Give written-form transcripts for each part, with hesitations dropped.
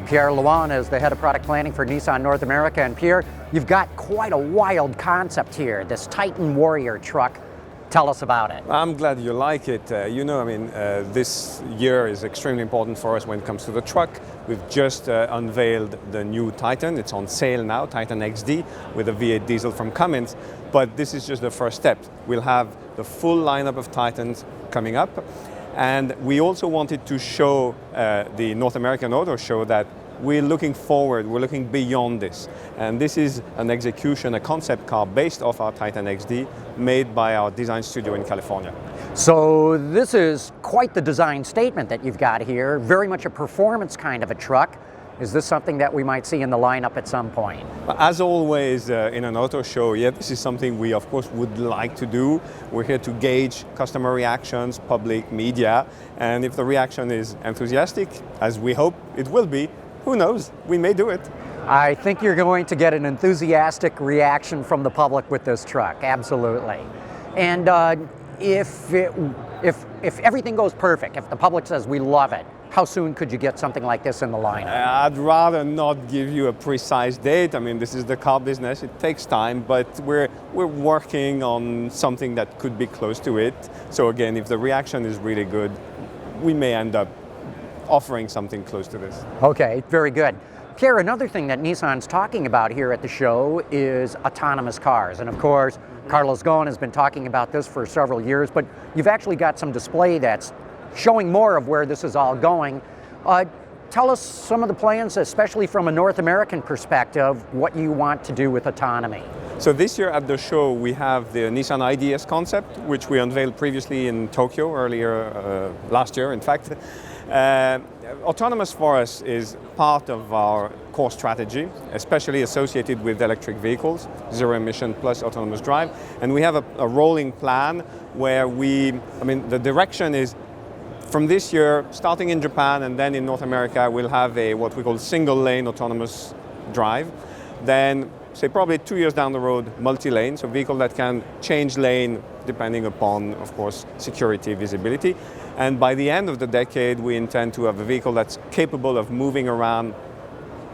Pierre Loing is the head of product planning for Nissan North America. And Pierre, you've got quite a wild concept here, this Titan Warrior truck. Tell us about it. I'm glad you like it. This year is extremely important for us when it comes to the truck. We've just unveiled the new Titan. It's on sale now, Titan XD, with a V8 diesel from Cummins. But this is just the first step. We'll have the full lineup of Titans coming up. And we also wanted to show the North American Auto Show that we're looking forward, we're looking beyond this. And this is an execution, a concept car based off our Titan XD, made by our design studio in California. So this is quite the design statement that you've got here, very much a performance kind of a truck. Is this something that we might see in the lineup at some point? As always in an auto show, yeah, this is something we of course would like to do. We're here to gauge customer reactions, public, media, and if the reaction is enthusiastic, as we hope it will be, who knows, we may do it. I think you're going to get an enthusiastic reaction from the public with this truck, absolutely. And if everything goes perfect, if the public says we love it, how soon could you get something like this in the lineup? I'd rather not give you a precise date. I mean, this is the car business, it takes time, but we're working on something that could be close to it. So again, if the reaction is really good, we may end up offering something close to this. Okay, very good. Pierre, another thing that Nissan's talking about here at the show is autonomous cars. And of course, Carlos Ghosn has been talking about this for several years, but you've actually got some display that's showing more of where this is all going. Tell us some of the plans, especially from a North American perspective, what you want to do with autonomy. So this year at the show we have the Nissan IDS concept, which we unveiled previously in Tokyo earlier last year, in fact. Autonomous for us is part of our core strategy, especially associated with electric vehicles, zero emission plus autonomous drive. And we have a rolling plan where the direction is from this year, starting in Japan and then in North America, we'll have what we call single lane autonomous drive. Then, say probably 2 years down the road, multi-lane, so vehicle that can change lane depending upon, of course, security, visibility. And by the end of the decade, we intend to have a vehicle that's capable of moving around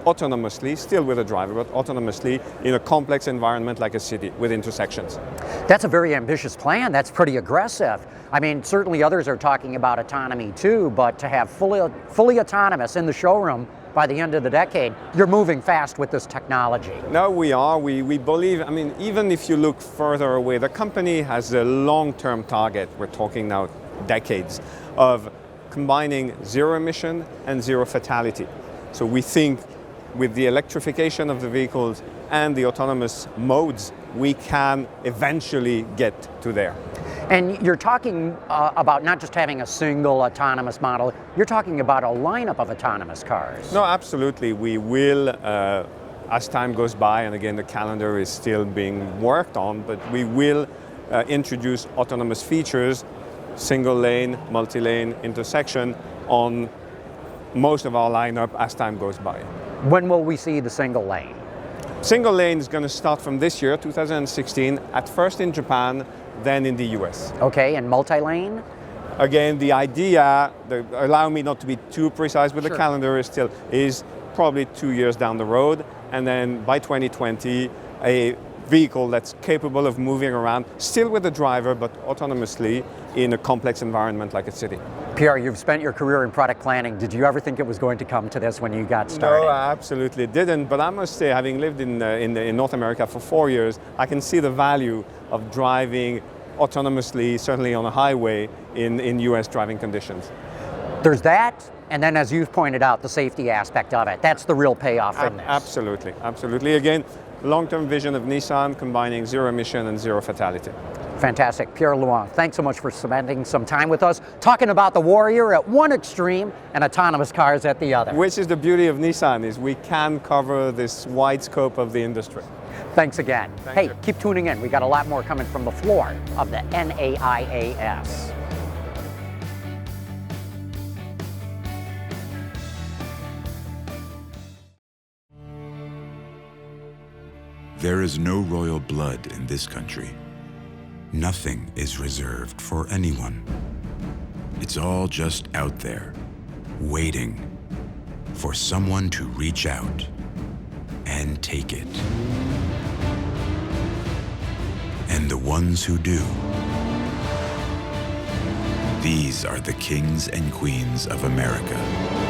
autonomously, still with a driver, but autonomously in a complex environment like a city with intersections. That's a very ambitious plan. That's pretty aggressive. I mean, certainly others are talking about autonomy too, but to have fully autonomous in the showroom by the end of the decade, you're moving fast with this technology. No, we are. We believe, even if you look further away, the company has a long-term target, we're talking now decades, of combining zero emission and zero fatality. So we think with the electrification of the vehicles and the autonomous modes, we can eventually get to there. And you're talking about not just having a single autonomous model, you're talking about a lineup of autonomous cars. No, absolutely. We will, as time goes by, and again, the calendar is still being worked on, but we will introduce autonomous features, single lane, multi-lane, intersection on most of our lineup as time goes by. When will we see the single lane? Single lane is going to start from this year, 2016, at first in Japan, then in the US. Okay, and multi-lane? Again, the idea, allow me not to be too precise with the calendar, is probably 2 years down the road, and then by 2020, a vehicle that's capable of moving around, still with a driver, but autonomously in a complex environment like a city. Pierre, you've spent your career in product planning. Did you ever think it was going to come to this when you got started? No, I absolutely didn't. But I must say, having lived in North America for 4 years, I can see the value of driving autonomously, certainly on a highway, in US driving conditions. There's that, and then as you've pointed out, the safety aspect of it. That's the real payoff in this. Absolutely, absolutely. Again, long-term vision of Nissan combining zero emission and zero fatality. Fantastic. Pierre Loing, thanks so much for spending some time with us, talking about the Warrior at one extreme and autonomous cars at the other. Which is the beauty of Nissan, is we can cover this wide scope of the industry. Thanks again. Thank you. Keep tuning in. We got a lot more coming from the floor of the NAIAS. There is no royal blood in this country. Nothing is reserved for anyone. It's all just out there, waiting. for someone to reach out and take it. And the ones who do, these are the kings and queens of America.